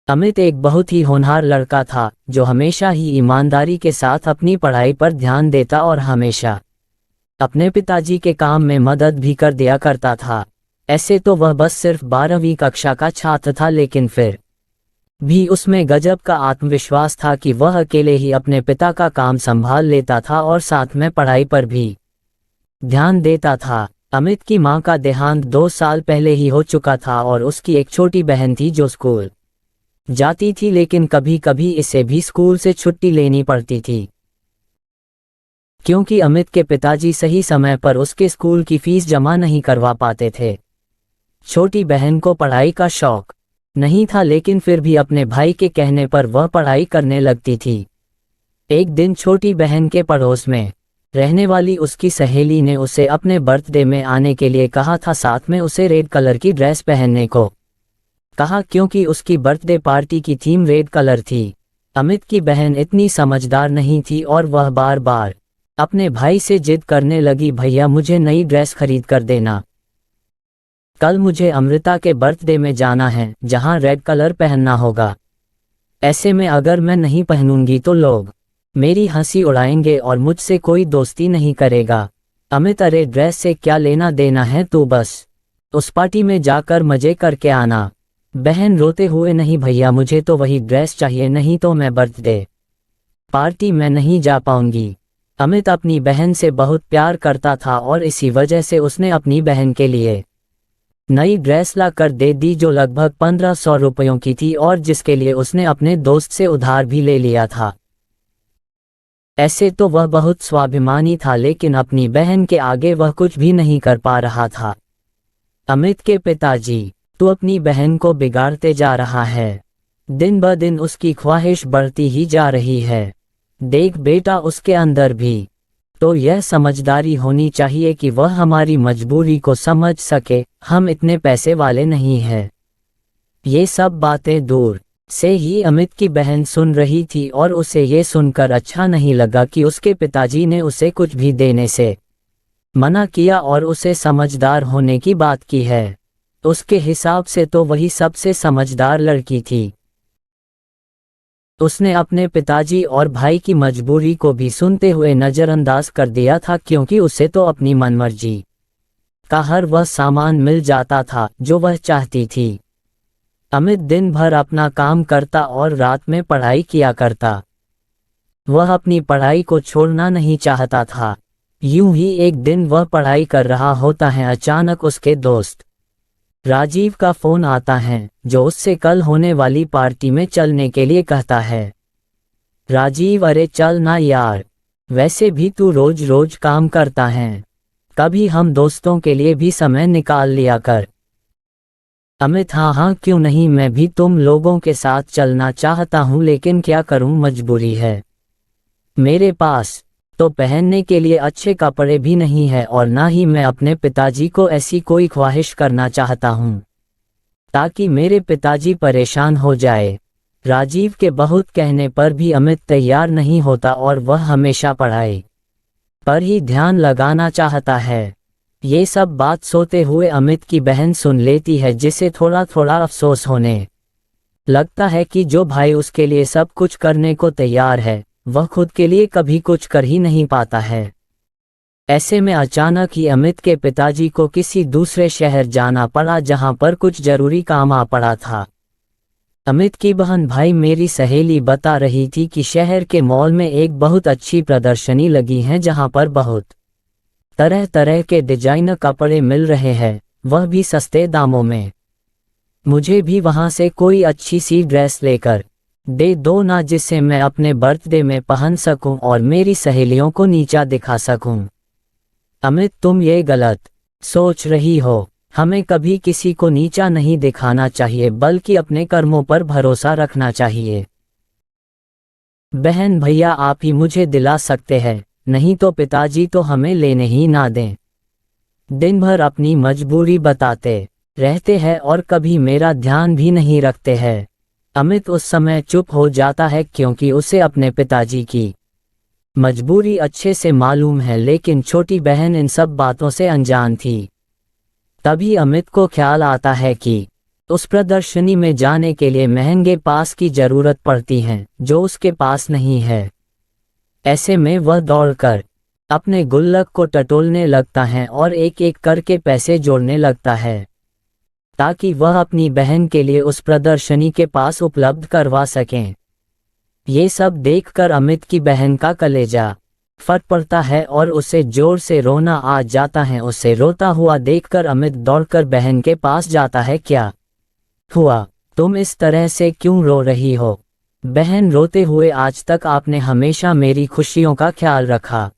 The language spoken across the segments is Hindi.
अमित एक बहुत ही होनहार लड़का था जो हमेशा ही ईमानदारी के साथ अपनी पढ़ाई पर ध्यान देता और हमेशा अपने पिताजी के काम में मदद भी कर दिया करता था। ऐसे तो वह बस सिर्फ 12वीं कक्षा का छात्र था, लेकिन फिर भी उसमें गजब का आत्मविश्वास था कि वह अकेले ही अपने पिता का काम संभाल लेता था और साथ में पढ़ाई पर भी ध्यान देता था। अमित की मां का देहांत 2 साल पहले ही हो चुका था और उसकी एक छोटी बहन थी जो स्कूल जाती थी, लेकिन कभी कभी इसे भी स्कूल से छुट्टी लेनी पड़ती थी क्योंकि अमित के पिताजी सही समय पर उसके स्कूल की फीस जमा नहीं करवा पाते थे। छोटी बहन को पढ़ाई का शौक नहीं था, लेकिन फिर भी अपने भाई के कहने पर वह पढ़ाई करने लगती थी। एक दिन छोटी बहन के पड़ोस में रहने वाली उसकी सहेली ने उसे अपने बर्थडे में आने के लिए कहा था, साथ में उसे रेड कलर की ड्रेस पहनने को कहा क्योंकि उसकी बर्थडे पार्टी की थीम रेड कलर थी। अमित की बहन इतनी समझदार नहीं थी और वह बार बार अपने भाई से जिद करने लगी, भैया मुझे नई ड्रेस खरीद कर देना, कल मुझे अमृता के बर्थडे में जाना है जहां रेड कलर पहनना होगा। ऐसे में अगर मैं नहीं पहनूंगी तो लोग मेरी हंसी उड़ाएंगे और मुझसे कोई दोस्ती नहीं करेगा। अमित, अरे ड्रेस से क्या लेना देना है, तू बस उस पार्टी में जाकर मजे करके आना। बहन रोते हुए, नहीं भैया मुझे तो वही ड्रेस चाहिए, नहीं तो मैं बर्थडे पार्टी में नहीं जा पाऊंगी। अमित अपनी बहन से बहुत प्यार करता था और इसी वजह से उसने अपनी बहन के लिए नई ड्रेस ला कर दे दी जो लगभग 1500 रुपयों की थी और जिसके लिए उसने अपने दोस्त से उधार भी ले लिया था। ऐसे तो वह बहुत स्वाभिमानी था, लेकिन अपनी बहन के आगे वह कुछ भी नहीं कर पा रहा था। अमित के पिताजी, तू अपनी बहन को बिगाड़ते जा रहा है, दिन ब दिन उसकी ख्वाहिश बढ़ती ही जा रही है। देख बेटा, उसके अंदर भी तो यह समझदारी होनी चाहिए कि वह हमारी मजबूरी को समझ सके, हम इतने पैसे वाले नहीं हैं। ये सब बातें दूर से ही अमित की बहन सुन रही थी और उसे ये सुनकर अच्छा नहीं लगा कि उसके पिताजी ने उसे कुछ भी देने से मना किया और उसे समझदार होने की बात की है। उसके हिसाब से तो वही सबसे समझदार लड़की थी। उसने अपने पिताजी और भाई की मजबूरी को भी सुनते हुए नज़रअंदाज कर दिया था, क्योंकि उसे तो अपनी मनमर्जी का हर वह सामान मिल जाता था जो वह चाहती थी। अमित दिन भर अपना काम करता और रात में पढ़ाई किया करता। वह अपनी पढ़ाई को छोड़ना नहीं चाहता था। यूं ही एक दिन वह पढ़ाई कर रहा होता है, अचानक उसके दोस्त राजीव का फोन आता है जो उससे कल होने वाली पार्टी में चलने के लिए कहता है। राजीव, अरे चल ना यार, वैसे भी तू रोज रोज काम करता है, कभी हम दोस्तों के लिए भी समय निकाल लिया कर। अमित, हाँ हाँ क्यों नहीं, मैं भी तुम लोगों के साथ चलना चाहता हूँ, लेकिन क्या करूँ, मजबूरी है। मेरे पास तो पहनने के लिए अच्छे कपड़े भी नहीं है और ना ही मैं अपने पिताजी को ऐसी कोई ख्वाहिश करना चाहता हूँ ताकि मेरे पिताजी परेशान हो जाए। राजीव के बहुत कहने पर भी अमित तैयार नहीं होता और वह हमेशा पढ़ाई पर ही ध्यान लगाना चाहता है। ये सब बात सोते हुए अमित की बहन सुन लेती है, जिसे थोड़ा थोड़ा अफसोस होने लगता है कि जो भाई उसके लिए सब कुछ करने को तैयार है, वह खुद के लिए कभी कुछ कर ही नहीं पाता है। ऐसे में अचानक ही अमित के पिताजी को किसी दूसरे शहर जाना पड़ा, जहां पर कुछ जरूरी काम आ पड़ा था। अमित की बहन, भाई मेरी सहेली बता रही थी कि शहर के मॉल में एक बहुत अच्छी प्रदर्शनी लगी है जहां पर बहुत तरह तरह के डिजाइनर कपड़े मिल रहे हैं, वह भी सस्ते दामों में। मुझे भी वहां से कोई अच्छी सी ड्रेस लेकर दे दो ना, जिसे मैं अपने बर्थडे में पहन सकूं और मेरी सहेलियों को नीचा दिखा सकूं। अमित, तुम ये गलत सोच रही हो, हमें कभी किसी को नीचा नहीं दिखाना चाहिए, बल्कि अपने कर्मों पर भरोसा रखना चाहिए। बहन, भैया आप ही मुझे दिला सकते हैं, नहीं तो पिताजी तो हमें लेने ही ना दें। दिन भर अपनी मजबूरी बताते रहते हैं और कभी मेरा ध्यान भी नहीं रखते हैं। अमित उस समय चुप हो जाता है क्योंकि उसे अपने पिताजी की मजबूरी अच्छे से मालूम है, लेकिन छोटी बहन इन सब बातों से अनजान थी। तभी अमित को ख्याल आता है कि उस प्रदर्शनी में जाने के लिए महंगे पास की जरूरत पड़ती है जो उसके पास नहीं है। ऐसे में वह दौड़कर अपने गुल्लक को टटोलने लगता है और एक एक करके पैसे जोड़ने लगता है ताकि वह अपनी बहन के लिए उस प्रदर्शनी के पास उपलब्ध करवा सकें। ये सब देखकर अमित की बहन का कलेजा फट पड़ता है और उसे जोर से रोना आ जाता है। उसे रोता हुआ देखकर अमित दौड़कर बहन के पास जाता है। क्या हुआ? तुम इस तरह से क्यों रो रही हो? बहन रोते हुए, आज तक आपने हमेशा मेरी खुशियों का ख्याल रखा,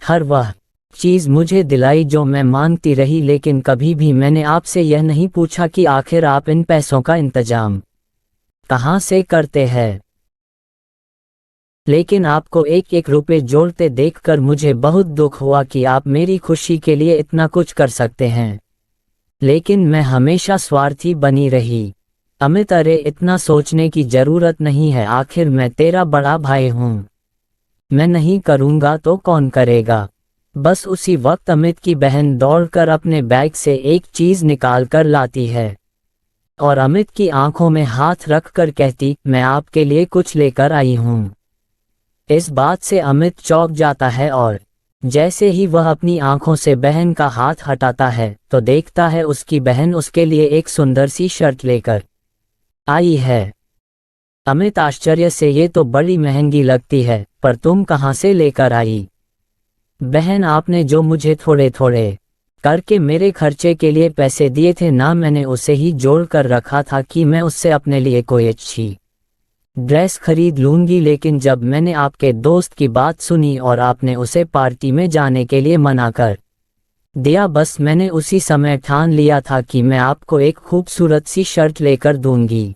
हर वह चीज़ मुझे दिलाई जो मैं मांगती रही, लेकिन कभी भी मैंने आपसे यह नहीं पूछा कि आखिर आप इन पैसों का इंतजाम कहाँ से करते हैं। लेकिन आपको एक एक रुपए जोड़ते देखकर मुझे बहुत दुख हुआ कि आप मेरी खुशी के लिए इतना कुछ कर सकते हैं, लेकिन मैं हमेशा स्वार्थी बनी रही। अमित, अरे इतना सोचने की जरूरत नहीं है, आखिर मैं तेरा बड़ा भाई हूँ। मैं नहीं करूँगा तो कौन करेगा? बस उसी वक्त अमित की बहन दौड़कर अपने बैग से एक चीज़ निकाल कर लाती है और अमित की आंखों में हाथ रखकर कहती, मैं आपके लिए कुछ लेकर आई हूँ। इस बात से अमित चौंक जाता है और जैसे ही वह अपनी आंखों से बहन का हाथ हटाता है तो देखता है उसकी बहन उसके लिए एक सुंदर सी शर्ट लेकर आई है। अमित आश्चर्य से, ये तो बड़ी महंगी लगती है, पर तुम कहाँ से लेकर आई? बहन, आपने जो मुझे थोड़े थोड़े करके मेरे खर्चे के लिए पैसे दिए थे ना, मैंने उसे ही जोड़ कर रखा था कि मैं उससे अपने लिए कोई अच्छी ड्रेस खरीद लूंगी, लेकिन जब मैंने आपके दोस्त की बात सुनी और आपने उसे पार्टी में जाने के लिए मना कर दिया, बस मैंने उसी समय ठान लिया था कि मैं आपको एक खूबसूरत सी शर्ट लेकर दूंगी।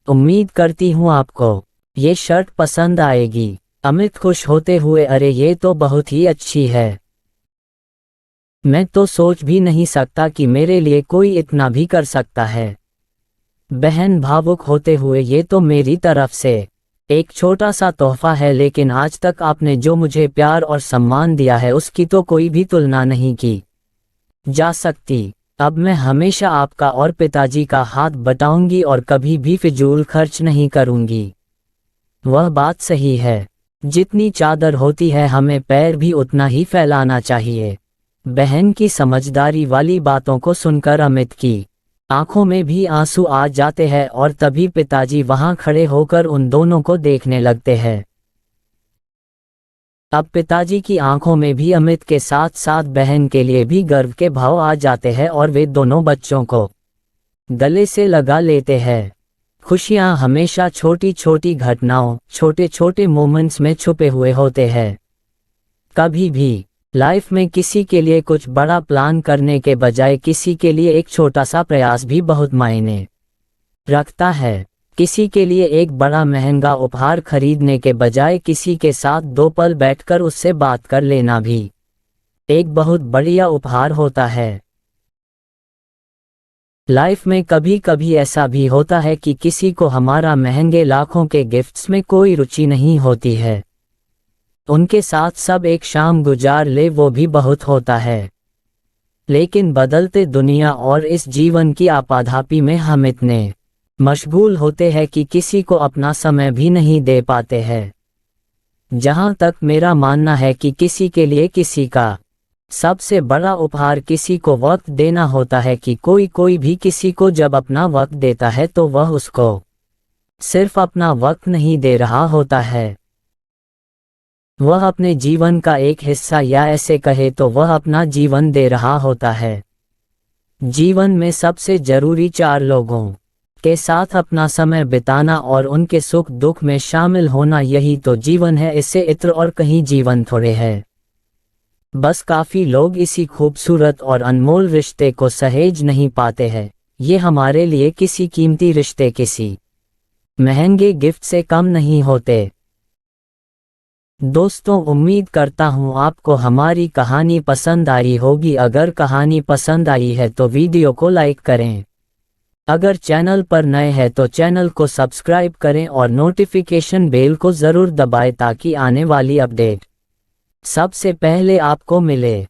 उम्मीद करती हूँ आपको ये शर्ट पसंद आएगी। अमित खुश होते हुए, अरे ये तो बहुत ही अच्छी है, मैं तो सोच भी नहीं सकता कि मेरे लिए कोई इतना भी कर सकता है। बहन भावुक होते हुए, ये तो मेरी तरफ से एक छोटा सा तोहफा है, लेकिन आज तक आपने जो मुझे प्यार और सम्मान दिया है उसकी तो कोई भी तुलना नहीं की जा सकती। अब मैं हमेशा आपका और पिताजी का हाथ बटाऊंगी और कभी भी फिजूल खर्च नहीं करूंगी। वह बात सही है, जितनी चादर होती है हमें पैर भी उतना ही फैलाना चाहिए। बहन की समझदारी वाली बातों को सुनकर अमित की आंखों में भी आंसू आ जाते हैं और तभी पिताजी वहां खड़े होकर उन दोनों को देखने लगते हैं। अब पिताजी की आंखों में भी अमित के साथ साथ बहन के लिए भी गर्व के भाव आ जाते हैं और वे दोनों बच्चों को गले से लगा लेते हैं। खुशियां हमेशा छोटी छोटी घटनाओं, छोटे छोटे मोमेंट्स में छुपे हुए होते हैं। कभी भी लाइफ में किसी के लिए कुछ बड़ा प्लान करने के बजाय किसी के लिए एक छोटा सा प्रयास भी बहुत मायने रखता है। किसी के लिए एक बड़ा महंगा उपहार खरीदने के बजाय किसी के साथ 2 पल बैठकर उससे बात कर लेना भी एक बहुत बढ़िया उपहार होता है। लाइफ में कभी कभी ऐसा भी होता है कि किसी को हमारा महंगे लाखों के गिफ्ट्स में कोई रुचि नहीं होती है, उनके साथ सब एक शाम गुजार ले, वो भी बहुत होता है। लेकिन बदलते दुनिया और इस जीवन की आपाधापी में हम इतने मशगूल होते हैं कि किसी को अपना समय भी नहीं दे पाते हैं। जहां तक मेरा मानना है कि किसी के लिए किसी का सबसे बड़ा उपहार किसी को वक्त देना होता है कि कोई भी किसी को जब अपना वक्त देता है तो वह उसको सिर्फ अपना वक्त नहीं दे रहा होता है, वह अपने जीवन का एक हिस्सा, या ऐसे कहे तो वह अपना जीवन दे रहा होता है। जीवन में सबसे जरूरी 4 लोगों के साथ अपना समय बिताना और उनके सुख दुख में शामिल होना, यही तो जीवन है। इससे इत्र और कहीं जीवन थोड़े है। बस काफ़ी लोग इसी खूबसूरत और अनमोल रिश्ते को सहेज नहीं पाते हैं। ये हमारे लिए किसी कीमती रिश्ते किसी महंगे गिफ्ट से कम नहीं होते। दोस्तों, उम्मीद करता हूँ आपको हमारी कहानी पसंद आई होगी। अगर कहानी पसंद आई है तो वीडियो को लाइक करें। अगर चैनल पर नए हैं तो चैनल को सब्सक्राइब करें और नोटिफिकेशन बेल को ज़रूर दबाएं ताकि आने वाली अपडेट सबसे पहले आपको मिले।